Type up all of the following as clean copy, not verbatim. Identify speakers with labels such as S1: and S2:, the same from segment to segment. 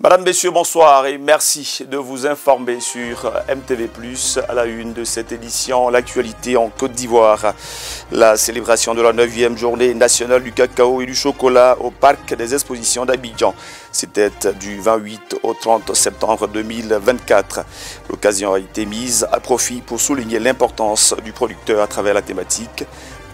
S1: Madame, Messieurs, bonsoir et merci de vous informer sur MTV+, à la une de cette édition, l'actualité en Côte d'Ivoire. La célébration de la 9e journée nationale du cacao et du chocolat au parc des expositions d'Abidjan. C'était du 28 au 30 septembre 2024. L'occasion a été mise à profit pour souligner l'importance du producteur à travers la thématique.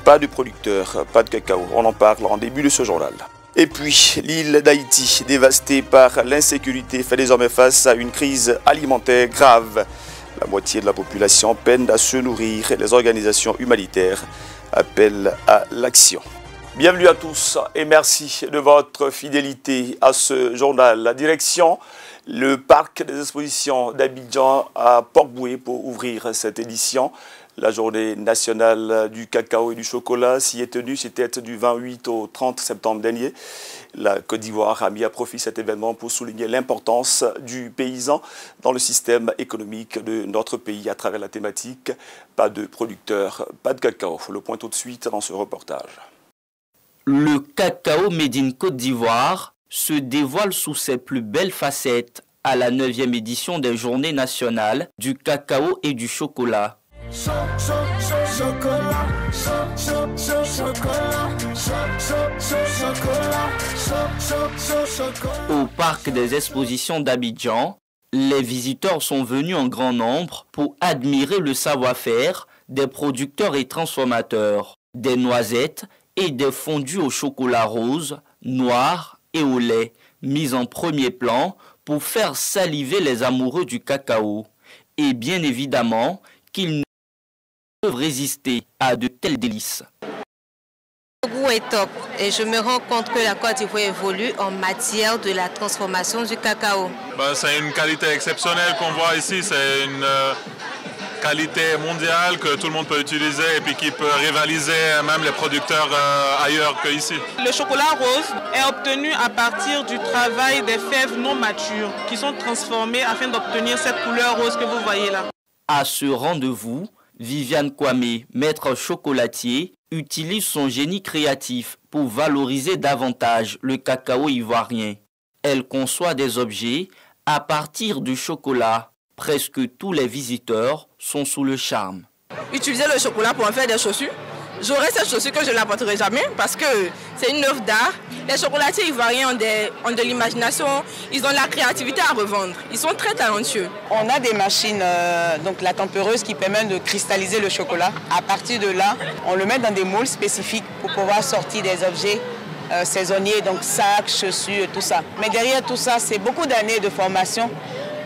S1: Pas de producteur, pas de cacao. On en parle en début de ce journal. Et puis, l'île d'Haïti, dévastée par l'insécurité, fait désormais face à une crise alimentaire grave. La moitié de la population peine à se nourrir et les organisations humanitaires appellent à l'action. Bienvenue à tous et merci de votre fidélité à ce journal. La direction, le parc des expositions d'Abidjan à Port-Bouët pour ouvrir cette édition. La journée nationale du cacao et du chocolat s'y est tenue, c'était du 28 au 30 septembre dernier. La Côte d'Ivoire a mis à profit cet événement pour souligner l'importance du paysan dans le système économique de notre pays à travers la thématique. Pas de producteurs, pas de cacao. Le point tout de suite dans ce reportage.
S2: Le cacao made in Côte d'Ivoire se dévoile sous ses plus belles facettes à la 9e édition des Journées nationales du cacao et du chocolat. Au parc des expositions d'Abidjan, les visiteurs sont venus en grand nombre pour admirer le savoir-faire des producteurs et transformateurs, des noisettes et des fondus au chocolat rose, noir et au lait, mis en premier plan pour faire saliver les amoureux du cacao. Et bien évidemment qu'ils ne peuvent résister à de tels délices.
S3: Le goût est top et je me rends compte que la Côte d'Ivoire évolue en matière de la transformation du cacao.
S4: C'est une qualité exceptionnelle qu'on voit ici, c'est une qualité mondiale que tout le monde peut utiliser et puis qui peut rivaliser même les producteurs ailleurs qu'ici.
S5: Le chocolat rose est obtenu à partir du travail des fèves non matures qui sont transformées afin d'obtenir cette couleur rose que vous voyez là.
S2: À ce rendez-vous, Viviane Kwame, maître chocolatier, utilise son génie créatif pour valoriser davantage le cacao ivoirien. Elle conçoit des objets à partir du chocolat. Presque tous les visiteurs sont sous le charme.
S6: Utiliser le chocolat pour en faire des chaussures. J'aurais cette chaussure que je ne l'apporterai jamais parce que c'est une œuvre d'art. Les chocolatiers ivoiriens ont de l'imagination, ils ont de la créativité à revendre. Ils sont très talentueux.
S7: On a des machines, donc la tempéreuse qui permet de cristalliser le chocolat. À partir de là, on le met dans des moules spécifiques pour pouvoir sortir des objets saisonniers, donc sacs, chaussures, tout ça. Mais derrière tout ça, c'est beaucoup d'années de formation,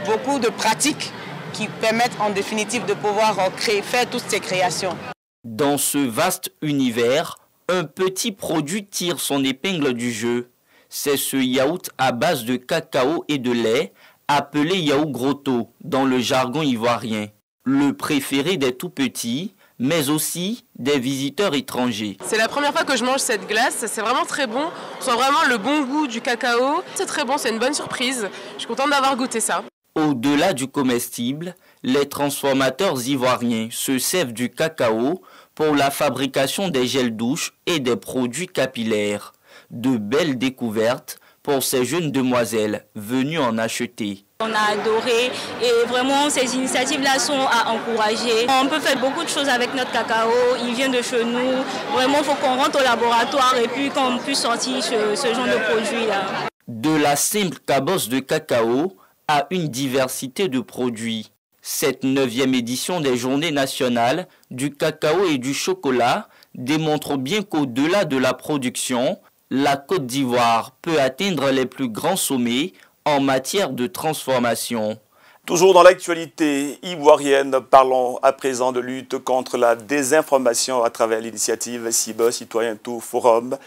S7: beaucoup de pratiques qui permettent en définitive de pouvoir faire toutes ces créations.
S2: Dans ce vaste univers, un petit produit tire son épingle du jeu. C'est ce yaourt à base de cacao et de lait, appelé yaourt grotto dans le jargon ivoirien. Le préféré des tout-petits, mais aussi des visiteurs étrangers.
S5: C'est la première fois que je mange cette glace, c'est vraiment très bon. On sent vraiment le bon goût du cacao. C'est très bon, c'est une bonne surprise. Je suis contente d'avoir goûté ça.
S2: Au-delà du comestible, les transformateurs ivoiriens se servent du cacao pour la fabrication des gels douches et des produits capillaires. De belles découvertes pour ces jeunes demoiselles venues en acheter.
S8: On a adoré et vraiment ces initiatives-là sont à encourager. On peut faire beaucoup de choses avec notre cacao, il vient de chez nous. Vraiment, il faut qu'on rentre au laboratoire et puis qu'on puisse sortir ce genre de produits-là.
S2: De la simple cabosse de cacao à une diversité de produits. Cette 9e édition des Journées nationales du cacao et du chocolat démontre bien qu'au-delà de la production, la Côte d'Ivoire peut atteindre les plus grands sommets en matière de transformation.
S1: Toujours dans l'actualité ivoirienne, parlons à présent de lutte contre la désinformation à travers l'initiative Cyber Citoyen Tout Forum.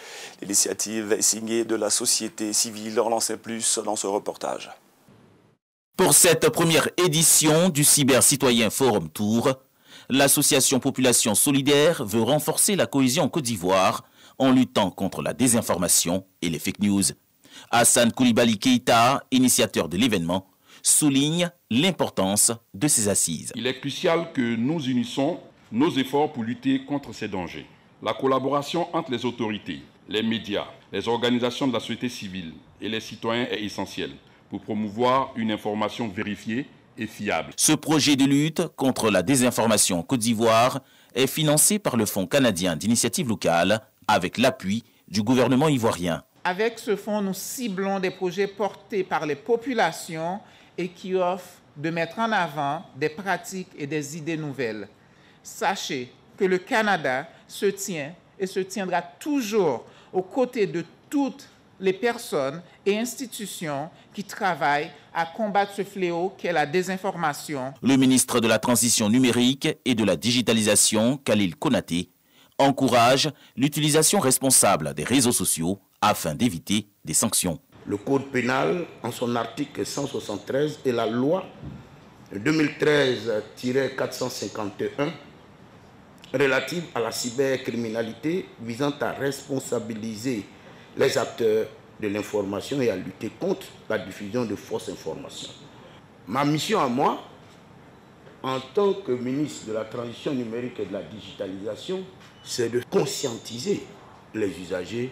S1: L'initiative est signée de la société civile. On en sait plus dans ce reportage.
S9: Pour cette première édition du Cyber Citoyen Forum Tour, l'association Population Solidaire veut renforcer la cohésion en Côte d'Ivoire en luttant contre la désinformation et les fake news. Hassan Koulibaly Keïta, initiateur de l'événement, souligne l'importance de ces assises.
S10: Il est crucial que nous unissons nos efforts pour lutter contre ces dangers. La collaboration entre les autorités, les médias, les organisations de la société civile et les citoyens est essentielle pour promouvoir une information vérifiée et fiable.
S9: Ce projet de lutte contre la désinformation en Côte d'Ivoire est financé par le Fonds canadien d'initiative locale avec l'appui du gouvernement ivoirien.
S11: Avec ce fonds, nous ciblons des projets portés par les populations et qui offrent de mettre en avant des pratiques et des idées nouvelles. Sachez que le Canada se tient et se tiendra toujours aux côtés de toutes les personnes et institutions qui travaillent à combattre ce fléau qu'est la désinformation.
S9: Le ministre de la Transition numérique et de la digitalisation, Khalil Konaté, encourage l'utilisation responsable des réseaux sociaux afin d'éviter des sanctions.
S12: Le Code pénal, en son article 173, et la loi 2013-451 relative à la cybercriminalité visant à responsabiliser les acteurs de l'information et à lutter contre la diffusion de fausses informations. Ma mission à moi, en tant que ministre de la Transition numérique et de la digitalisation, c'est de conscientiser les usagers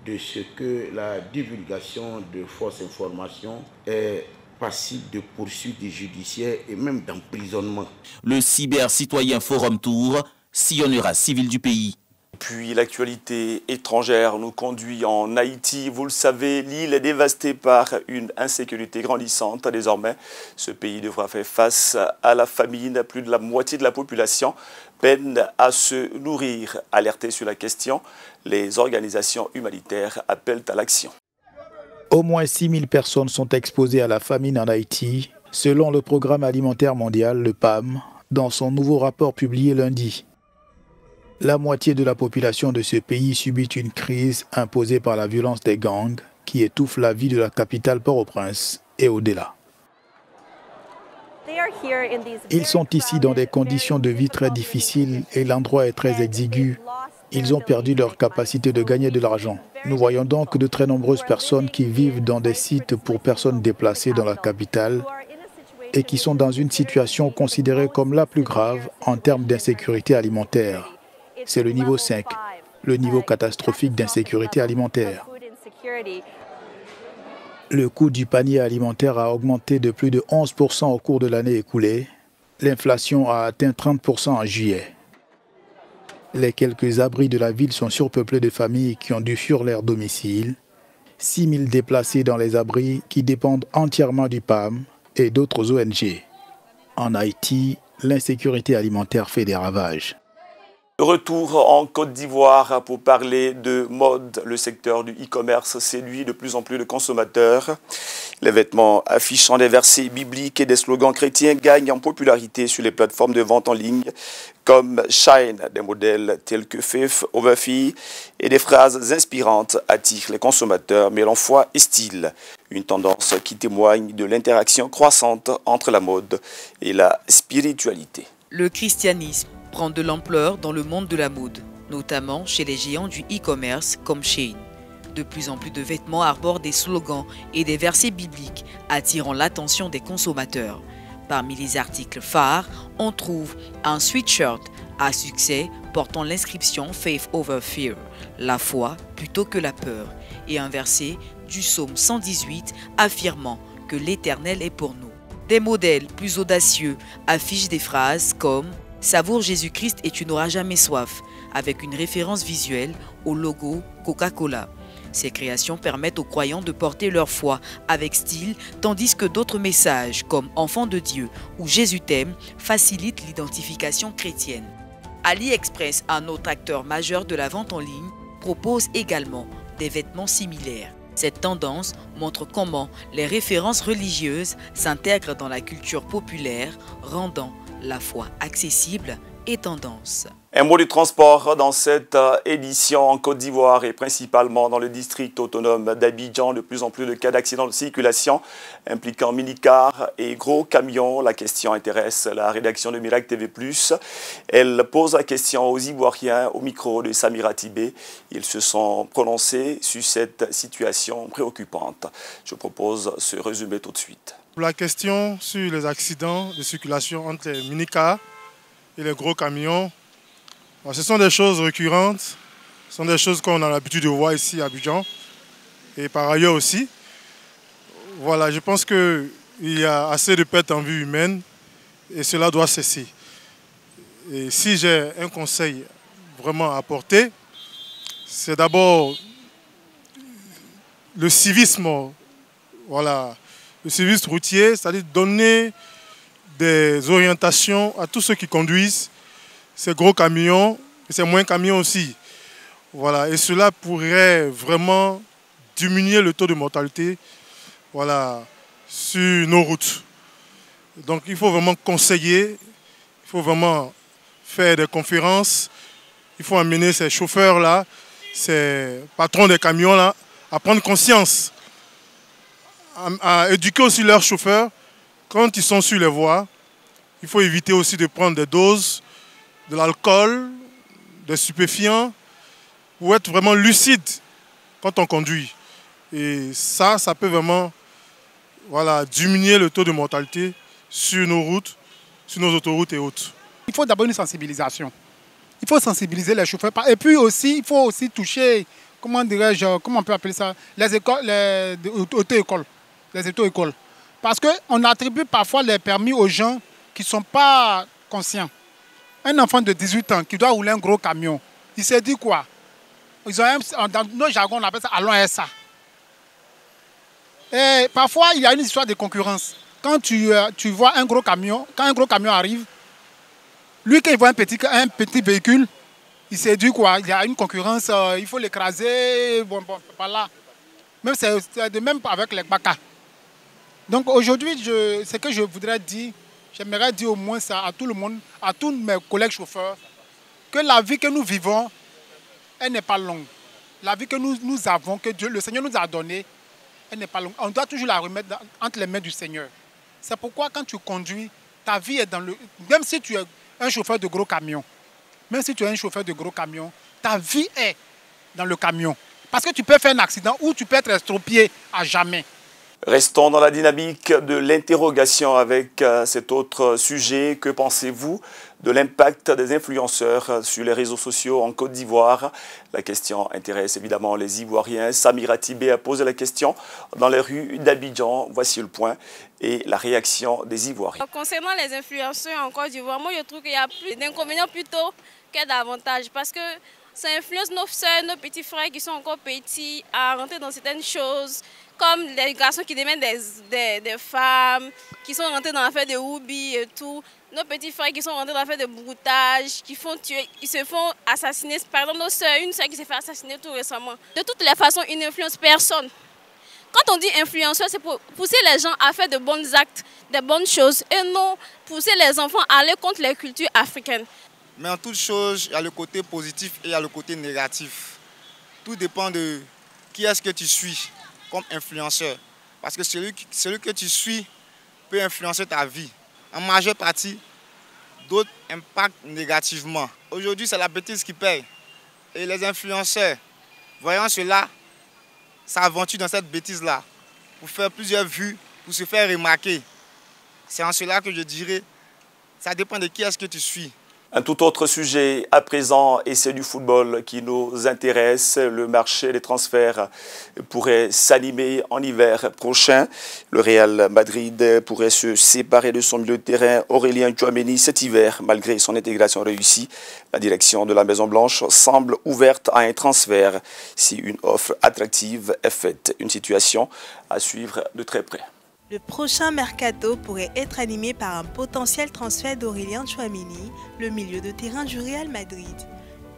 S12: de ce que la divulgation de fausses informations est passible de poursuites judiciaires et même d'emprisonnement.
S9: Le Cyber Citoyen Forum Tour sillonnera civil du pays.
S1: Puis l'actualité étrangère nous conduit en Haïti. Vous le savez, l'île est dévastée par une insécurité grandissante. Désormais, ce pays devra faire face à la famine. Plus de la moitié de la population peine à se nourrir. Alertées sur la question, les organisations humanitaires appellent à l'action.
S13: Au moins 6 000 personnes sont exposées à la famine en Haïti, selon le Programme alimentaire mondial, le PAM, dans son nouveau rapport publié lundi. La moitié de la population de ce pays subit une crise imposée par la violence des gangs qui étouffe la vie de la capitale Port-au-Prince et au-delà. Ils sont ici dans des conditions de vie très difficiles et l'endroit est très exigu. Ils ont perdu leur capacité de gagner de l'argent. Nous voyons donc de très nombreuses personnes qui vivent dans des sites pour personnes déplacées dans la capitale et qui sont dans une situation considérée comme la plus grave en termes d'insécurité alimentaire. C'est le niveau 5, le niveau catastrophique d'insécurité alimentaire. Le coût du panier alimentaire a augmenté de plus de 11% au cours de l'année écoulée. L'inflation a atteint 30% en juillet. Les quelques abris de la ville sont surpeuplés de familles qui ont dû fuir leur domicile. 6 000 déplacés dans les abris qui dépendent entièrement du PAM et d'autres ONG. En Haïti, l'insécurité alimentaire fait des ravages.
S1: Retour en Côte d'Ivoire pour parler de mode. Le secteur du e-commerce séduit de plus en plus de consommateurs. Les vêtements affichant des versets bibliques et des slogans chrétiens gagnent en popularité sur les plateformes de vente en ligne comme Shine. Des modèles tels que Faith Over Fear et des phrases inspirantes attirent les consommateurs mêlant foi et style. Une tendance qui témoigne de l'interaction croissante entre la mode et la spiritualité.
S14: Le christianisme prend de l'ampleur dans le monde de la mode, notamment chez les géants du e-commerce comme Shein. De plus en plus de vêtements arborent des slogans et des versets bibliques attirant l'attention des consommateurs. Parmi les articles phares, on trouve un sweatshirt à succès portant l'inscription Faith Over Fear, la foi plutôt que la peur, et un verset du psaume 118 affirmant que l'Éternel est pour nous. Des modèles plus audacieux affichent des phrases comme « Savoure Jésus-Christ et tu n'auras jamais soif » avec une référence visuelle au logo Coca-Cola. Ces créations permettent aux croyants de porter leur foi avec style, tandis que d'autres messages comme « Enfant de Dieu » ou « Jésus t'aime » facilitent l'identification chrétienne. AliExpress, un autre acteur majeur de la vente en ligne, propose également des vêtements similaires. Cette tendance montre comment les références religieuses s'intègrent dans la culture populaire, rendant la foi accessible et tendance.
S1: Un mot de transport dans cette édition en Côte d'Ivoire et principalement dans le district autonome d'Abidjan. De plus en plus de cas d'accidents de circulation impliquant minicars et gros camions. La question intéresse la rédaction de Miracle TV+. Elle pose la question aux Ivoiriens au micro de Samira Tibé. Ils se sont prononcés sur cette situation préoccupante. Je propose ce résumé tout de suite.
S15: La question sur les accidents de circulation entre les minicars et les gros camions, ce sont des choses récurrentes, ce sont des choses qu'on a l'habitude de voir ici à Abidjan et par ailleurs aussi. Voilà, je pense qu'il y a assez de pertes en vie humaine et cela doit cesser. Et si j'ai un conseil vraiment à apporter, c'est d'abord le civisme, voilà, le civisme routier, c'est-à-dire donner des orientations à tous ceux qui conduisent ces gros camions et ces moins camions aussi. Voilà, et cela pourrait vraiment diminuer le taux de mortalité, voilà, sur nos routes. Donc il faut vraiment conseiller, il faut vraiment faire des conférences, il faut amener ces chauffeurs-là, ces patrons des camions-là, à prendre conscience, à éduquer aussi leurs chauffeurs. Quand ils sont sur les voies, il faut éviter aussi de prendre des doses, de l'alcool, des stupéfiants, pour être vraiment lucide quand on conduit. Et ça peut vraiment, voilà, diminuer le taux de mortalité sur nos routes, sur nos autoroutes et autres.
S16: Il faut d'abord une sensibilisation. Il faut sensibiliser les chauffeurs. Et puis aussi, il faut aussi toucher, comment dirais-je, comment on peut appeler ça, les écoles, les auto-écoles. Les auto-écoles. Parce qu'on attribue parfois les permis aux gens qui ne sont pas conscients. Un enfant de 18 ans qui doit rouler un gros camion, il s'est dit quoi? Ils ont dans nos jargons, on appelle ça allons ça. Et parfois, il y a une histoire de concurrence. Quand tu vois un gros camion, quand un gros camion arrive, lui, quand il voit un petit véhicule, il s'est dit quoi? Il y a une concurrence, il faut l'écraser, bon, par là. Même c'est de même avec les BACA. Donc aujourd'hui, ce que je voudrais dire, j'aimerais dire au moins ça à tout le monde, à tous mes collègues chauffeurs, que la vie que nous vivons, elle n'est pas longue. La vie que nous avons, que Dieu, le Seigneur nous a donnée, elle n'est pas longue. On doit toujours la remettre entre les mains du Seigneur. C'est pourquoi quand tu conduis, ta vie est dans le... Même si tu es un chauffeur de gros camion, ta vie est dans le camion. Parce que tu peux faire un accident ou tu peux être estropié à jamais.
S1: Restons dans la dynamique de l'interrogation avec cet autre sujet. Que pensez-vous de l'impact des influenceurs sur les réseaux sociaux en Côte d'Ivoire? La question intéresse évidemment les Ivoiriens. Samira Tibé a posé la question dans les rues d'Abidjan. Voici le point et la réaction des Ivoiriens.
S17: Concernant les influenceurs en Côte d'Ivoire, moi je trouve qu'il y a plus d'inconvénients plutôt que d'avantages parce que ça influence nos soeurs, nos petits frères qui sont encore petits à rentrer dans certaines choses, comme les garçons qui deviennent des femmes, qui sont rentrés dans l'affaire de Oubi et tout. Nos petits frères qui sont rentrés dans l'affaire de broutage, qui font tuer, ils se font assassiner. Par exemple, nos soeurs, une soeur qui s'est fait assassiner tout récemment. De toutes les façons, ils n'influencent personne. Quand on dit influenceur, c'est pour pousser les gens à faire de bons actes, de bonnes choses, et non pousser les enfants à aller contre les cultures africaines.
S18: Mais en toute chose, il y a le côté positif et il y a le côté négatif. Tout dépend de qui est-ce que tu suis comme influenceur. Parce que celui que tu suis peut influencer ta vie. En majeure partie, d'autres impactent négativement. Aujourd'hui, c'est la bêtise qui paye. Et les influenceurs, voyant cela, s'aventurent dans cette bêtise-là pour faire plusieurs vues, pour se faire remarquer. C'est en cela que je dirais, ça dépend de qui est-ce que tu suis.
S1: Un tout autre sujet à présent, et c'est du football qui nous intéresse. Le marché des transferts pourrait s'animer en hiver prochain. Le Real Madrid pourrait se séparer de son milieu de terrain Aurélien Tchouaméni cet hiver. Malgré son intégration réussie, la direction de la Maison-Blanche semble ouverte à un transfert si une offre attractive est faite. Une situation à suivre de très près.
S19: Le prochain mercato pourrait être animé par un potentiel transfert d'Aurélien Tchouaméni, le milieu de terrain du Real Madrid.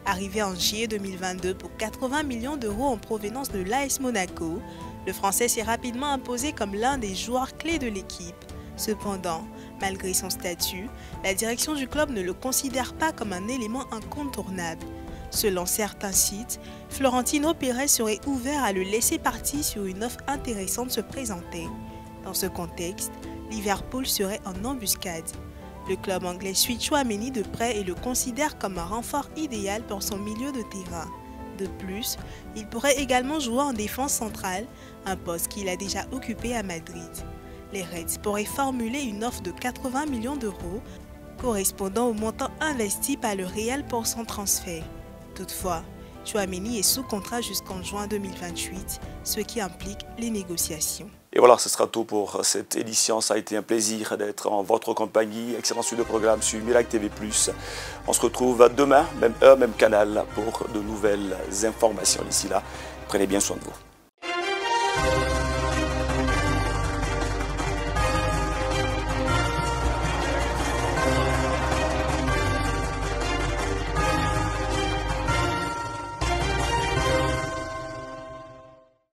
S19: Arrivé en juillet 2022 pour 80 millions d'euros en provenance de l'AS Monaco, le Français s'est rapidement imposé comme l'un des joueurs clés de l'équipe. Cependant, malgré son statut, la direction du club ne le considère pas comme un élément incontournable. Selon certains sites, Florentino Pérez serait ouvert à le laisser partir sur une offre intéressante se présenter. Dans ce contexte, Liverpool serait en embuscade. Le club anglais suit Tchouaméni de près et le considère comme un renfort idéal pour son milieu de terrain. De plus, il pourrait également jouer en défense centrale, un poste qu'il a déjà occupé à Madrid. Les Reds pourraient formuler une offre de 80 millions d'euros, correspondant au montant investi par le Real pour son transfert. Toutefois, Tchouaméni est sous contrat jusqu'en juin 2028, ce qui implique les négociations.
S1: Et voilà, ce sera tout pour cette édition. Ça a été un plaisir d'être en votre compagnie. Excellent suite de programme sur Miracle TV+. On se retrouve demain, même heure, même canal, pour de nouvelles informations. D'ici là, prenez bien soin de vous.